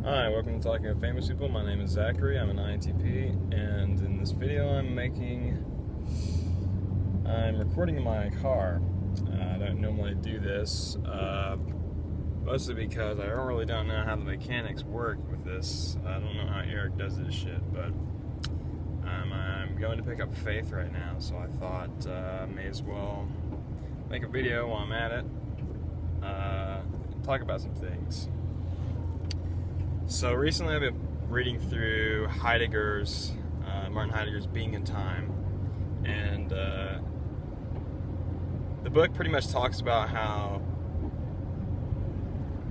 Hi, welcome to Talking with Famous People. My name is Zachary. I'm an INTP, and in this video I'm recording in my car. I don't normally do this, mostly because I really don't know how the mechanics work with this. I don't know how Eric does this shit, but I'm going to pick up Faith right now, so I thought I may as well make a video while I'm at it, talk about some things. So recently I've been reading through Martin Heidegger's Being and Time, and the book pretty much talks about how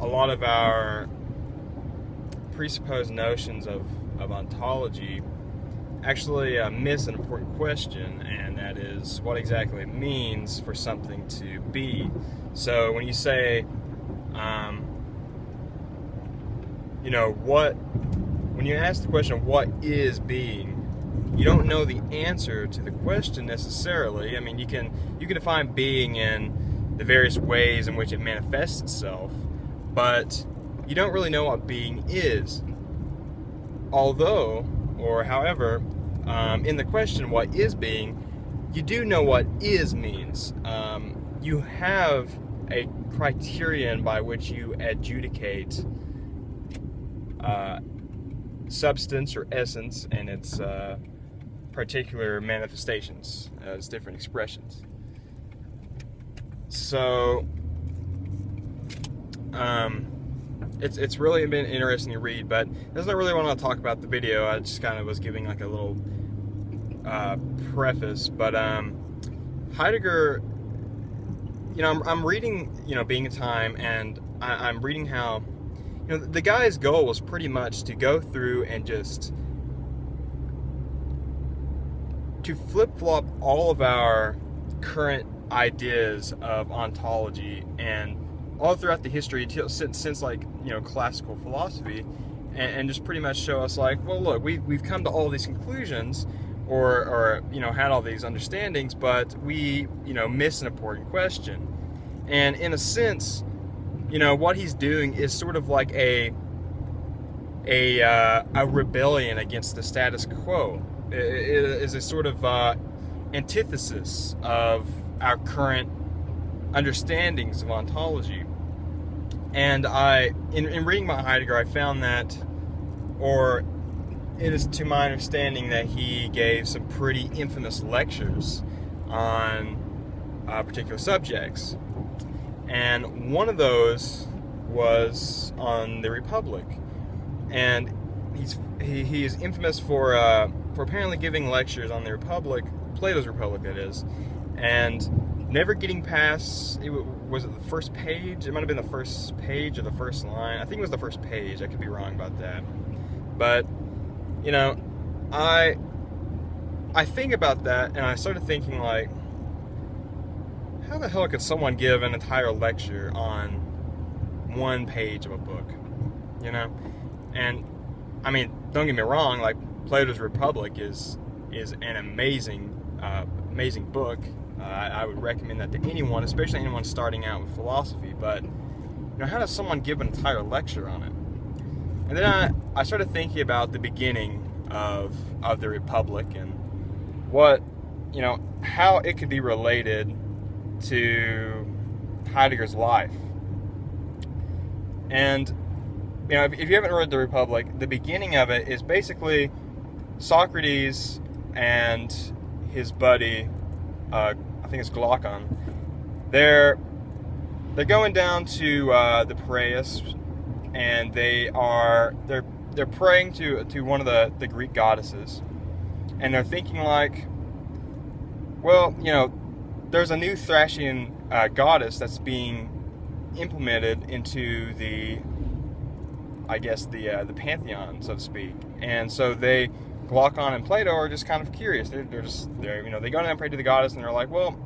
a lot of our presupposed notions of ontology actually miss an important question, and that is what exactly it means for something to be. So when you say, when you ask the question, what is being, you don't know the answer to the question necessarily. I mean, you can define being in the various ways in which it manifests itself, but you don't really know what being is. However, in the question, what is being, you do know what is means. You have a criterion by which you adjudicate substance or essence and its particular manifestations as different expressions. So it's really been interesting to read, but that's not really what I want to talk about the video. I just kind of was giving like a little preface, but Heidegger, I'm reading Being and Time, and I'm reading how the guy's goal was pretty much to go through and just to flip-flop all of our current ideas of ontology and all throughout the history since like classical philosophy, and just pretty much show us like, well, look, we've come to all these conclusions or had all these understandings, but we miss an important question. And in a sense, what he's doing is sort of like a rebellion against the status quo. It is a sort of antithesis of our current understandings of ontology. And in reading about Heidegger, I found that, or it is to my understanding, that he gave some pretty infamous lectures on particular subjects. And one of those was on the Republic, and he is infamous for apparently giving lectures on the Republic, Plato's Republic, that is, and never getting past. Was it the first page? It might have been the first page or the first line. I think it was the first page. I could be wrong about that, but I think about that, and I started thinking, like, how the hell could someone give an entire lecture on one page of a book? And I mean, don't get me wrong, like, Platos Republic is an amazing book. I would recommend that to anyone, especially anyone starting out with philosophy. But how does someone give an entire lecture on it? And then I started thinking about the beginning of the Republic and what how it could be related to Heidegger's life. And if you haven't read the Republic, the beginning of it is basically Socrates and his buddy, I think it's Glock, they're going down to the Piraeus, and they're praying to one of the Greek goddesses, and they're thinking like, well, there's a new Thracian goddess that's being implemented into the pantheon, so to speak. And so Glaucon and Plato are just kind of curious. They go down and pray to the goddess, and they're like, well,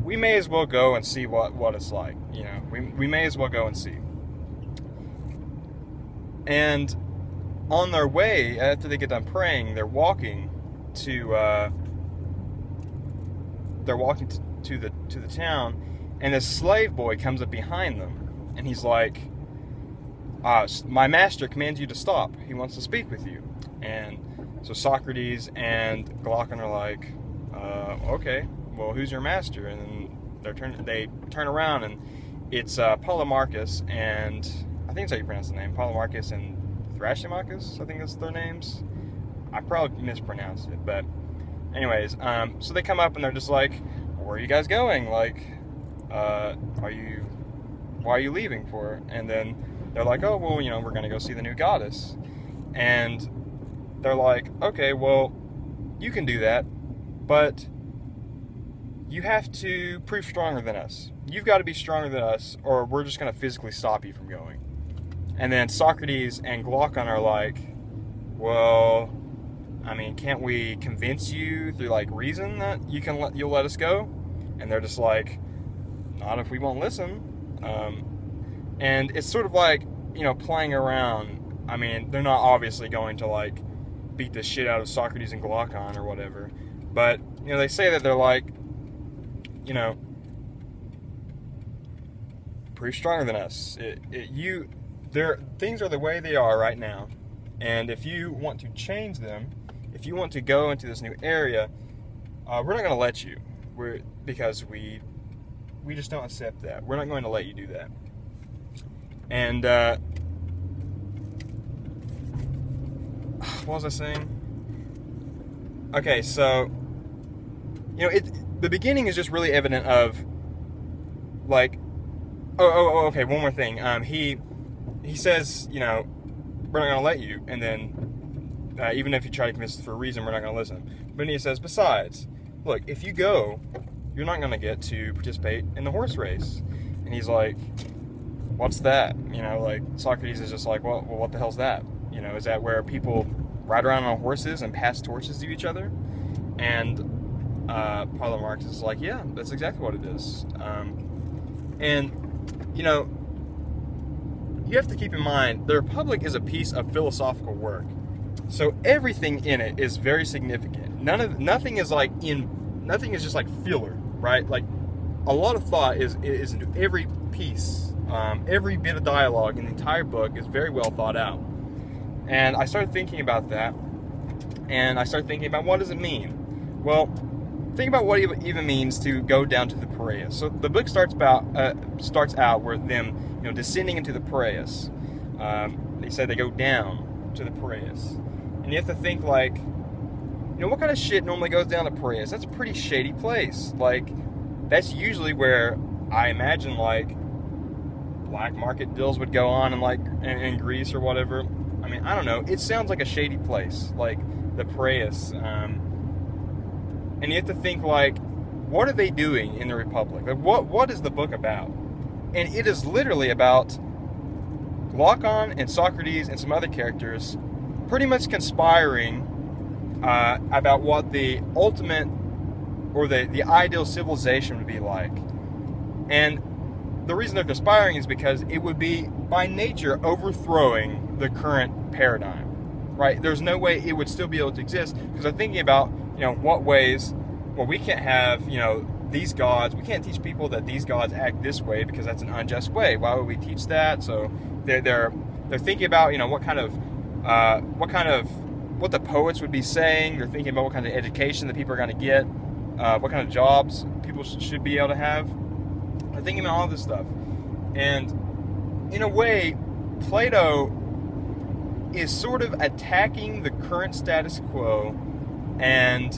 we may as well go and see what it's like. We may as well go and see. And on their way, after they get done praying, they're walking to the town, and this slave boy comes up behind them, and he's like, my master commands you to stop. He wants to speak with you. And so Socrates and Glock are like, okay, well, who's your master? And then they turn around, and it's Polemarchus, and I think that's how you pronounce the name, Polemarchus and Thrasymachus, I think that's their names. I probably mispronounced it, but anyways, so they come up and they're just like, where are you guys going? Like, why are you leaving for? And then they're like, oh, well, we're going to go see the new goddess. And they're like, okay, well, you can do that, but you have to prove stronger than us. You've got to be stronger than us, or we're just going to physically stop you from going. And then Socrates and Glaucon are like, well, I mean, can't we convince you through like reason that you'll let us go? And they're just like, not if we won't listen. And it's sort of like, playing around. I mean, they're not obviously going to like beat the shit out of Socrates and Glaucon or whatever, but they say that they're like, pretty stronger than us. Things are the way they are right now, and if you want to change them, if you want to go into this new area, we're not going to let you. Because we just don't accept that. We're not going to let you do that. And what was I saying? Okay, so the beginning is just really evident of like, okay, one more thing. He says, we're not going to let you, and then even if you try to convince us for a reason, we're not going to listen. But he says, besides, look, if you go, you're not going to get to participate in the horse race. And he's like, what's that? Like Socrates is just like, well, what the hell's that? Is that where people ride around on horses and pass torches to each other? And Polemarchus is like, yeah, that's exactly what it is. And you have to keep in mind, the Republic is a piece of philosophical work. So everything in it is very significant. Nothing is just like filler, right? Like a lot of thought is into every piece. Every bit of dialogue in the entire book is very well thought out. And I started thinking about that, and I started thinking about, what does it mean? Well, think about what it even means to go down to the Piraeus. So the book starts out with them, descending into the Piraeus. They say they go down to the Piraeus, and you have to think like, what kind of shit normally goes down the Piraeus? That's a pretty shady place. Like, that's usually where I imagine like black market deals would go on in Greece or whatever. I mean, I don't know. It sounds like a shady place, like the Piraeus. And you have to think like, what are they doing in the Republic? Like, what is the book about? And it is literally about Glaucon and Socrates and some other characters pretty much conspiring about what the ultimate or the ideal civilization would be like. And the reason they're conspiring is because it would be by nature overthrowing the current paradigm, right? There's no way it would still be able to exist, because I'm thinking about, what ways, well, we can't have, these gods, we can't teach people that these gods act this way because that's an unjust way. Why would we teach that? So they're thinking about, what the poets would be saying. They're thinking about what kind of education that people are going to get, what kind of jobs people should be able to have. They're thinking about all this stuff. And in a way, Plato is sort of attacking the current status quo and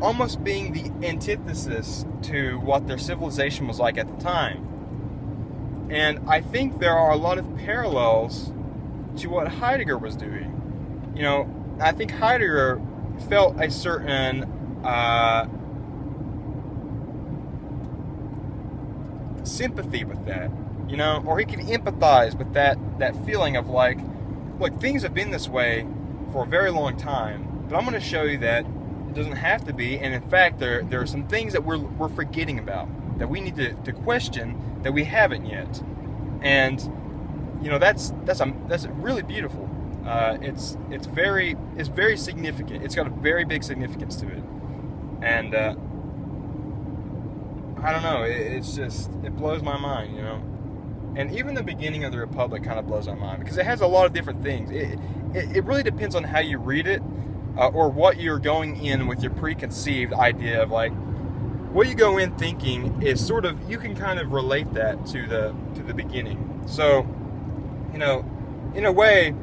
almost being the antithesis to what their civilization was like at the time. And I think there are a lot of parallels to what Heidegger was doing. I think Heidegger felt a certain sympathy with that, or he could empathize with that feeling of like, look, things have been this way for a very long time, but I'm going to show you that it doesn't have to be, and in fact there are some things that we're forgetting about, that we need to question, that we haven't yet. And that's really beautiful. It's very significant. It's got a very big significance to it. And I don't know, it blows my mind, And even the beginning of the Republic kind of blows my mind because it has a lot of different things. It really depends on how you read it, or what you're going in with your preconceived idea of like what you go in thinking is sort of, you can kind of relate that to the beginning. So, in a way,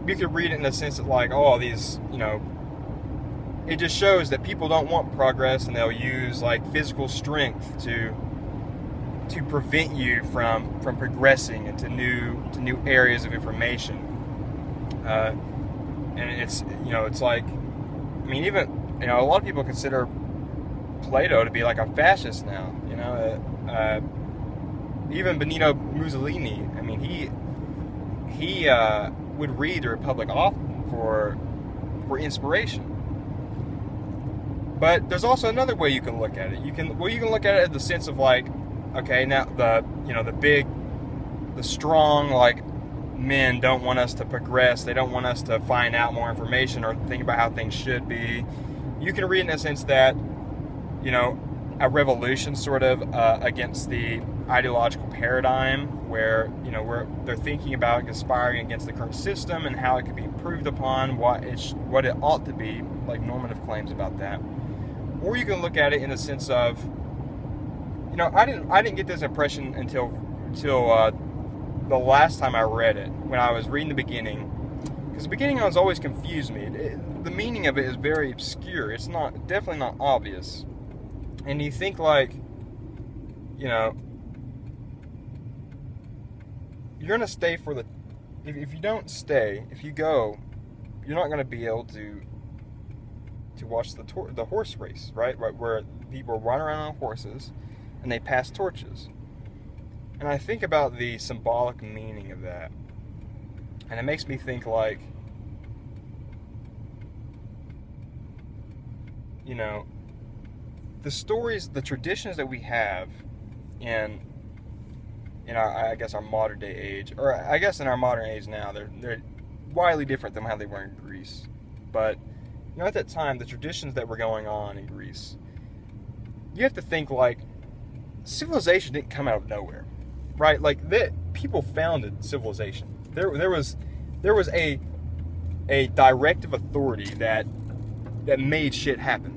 you could read it in the sense that like, oh, these, it just shows that people don't want progress and they'll use like physical strength to prevent you from progressing into new areas of information. And it's like, I mean, even a lot of people consider Plato to be like a fascist now. Even Benito Mussolini. I mean, he would read the Republic often for inspiration. But there's also another way you can look at it. You can look at it in the sense of like, okay, now the strong like men don't want us to progress. They don't want us to find out more information or think about how things should be. You can read in a sense that, a revolution sort of against the ideological paradigm where they're thinking about conspiring against the current system and how it could be improved upon, what it ought to be, like normative claims about that. Or you can look at it in the sense of, I didn't get this impression until the last time I read it, when I was reading the beginning, because the beginning has always confused me. The meaning of it is very obscure. It's definitely not obvious. And you think like, you're gonna stay for if you don't stay, if you go, you're not gonna be able to watch the horse race, right? Where people run around on horses and they pass torches. And I think about the symbolic meaning of that, and it makes me think like, the stories, the traditions that we have in our modern day age, or I guess in our modern age now, they're widely different than how they were in Greece. But at that time, the traditions that were going on in Greece, you have to think like, civilization didn't come out of nowhere, right? Like people founded civilization. There was a directive authority that made shit happen.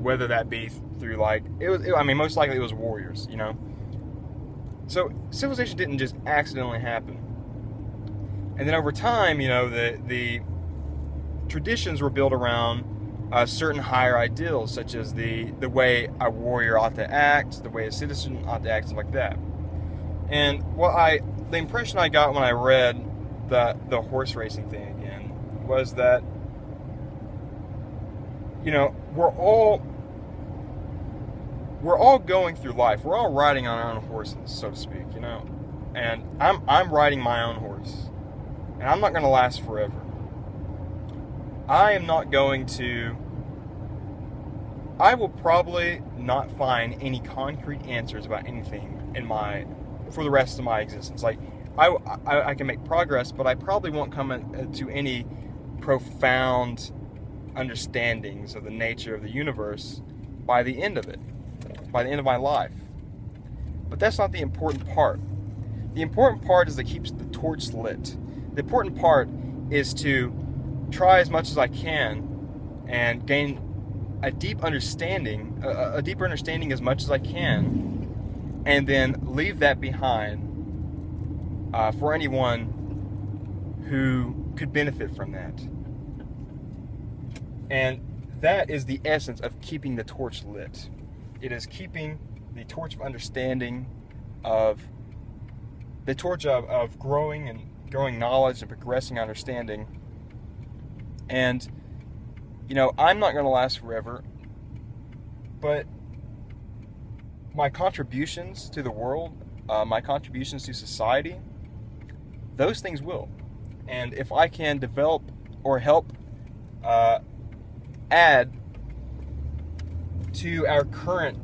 Whether that be through like most likely it was warriors. So civilization didn't just accidentally happen. And then over time, the traditions were built around certain higher ideals, such as the way a warrior ought to act, the way a citizen ought to act, stuff like that. And the impression I got when I read the horse racing thing again was that, we're all going through life. We're all riding on our own horses, so to speak, And I'm riding my own horse, and I'm not going to last forever. I will probably not find any concrete answers about anything for the rest of my existence. Like, I can make progress, but I probably won't come to any profound understandings of the nature of the universe by the end of it, by the end of my life. But that's not the important part. The important part is to keep the torch lit. The important part is to try as much as I can and gain a deeper understanding as much as I can, and then leave that behind for anyone who could benefit from that. And that is the essence of keeping the torch lit. It is keeping the torch of understanding, of growing knowledge and progressing understanding. And I'm not going to last forever, but my contributions to the world, my contributions to society, those things will. And if I can develop or help add to our current,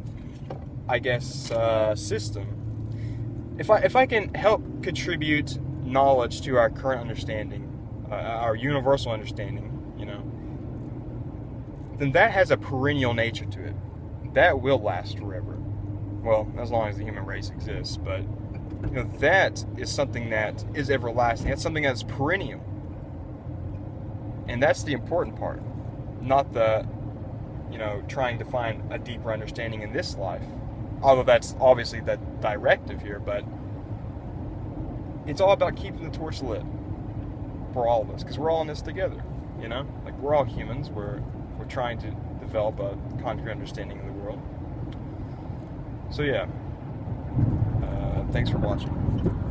system, if I can help contribute knowledge to our current understanding, our universal understanding, then that has a perennial nature to it. That will last forever. Well, as long as the human race exists, but that is something that is everlasting. That's something that's perennial. And that's the important part, not the, trying to find a deeper understanding in this life. Although that's obviously the directive here, but it's all about keeping the torch lit for all of us, because we're all in this together, Like, we're all humans. We're trying to develop a concrete understanding of the world. So yeah, thanks for watching.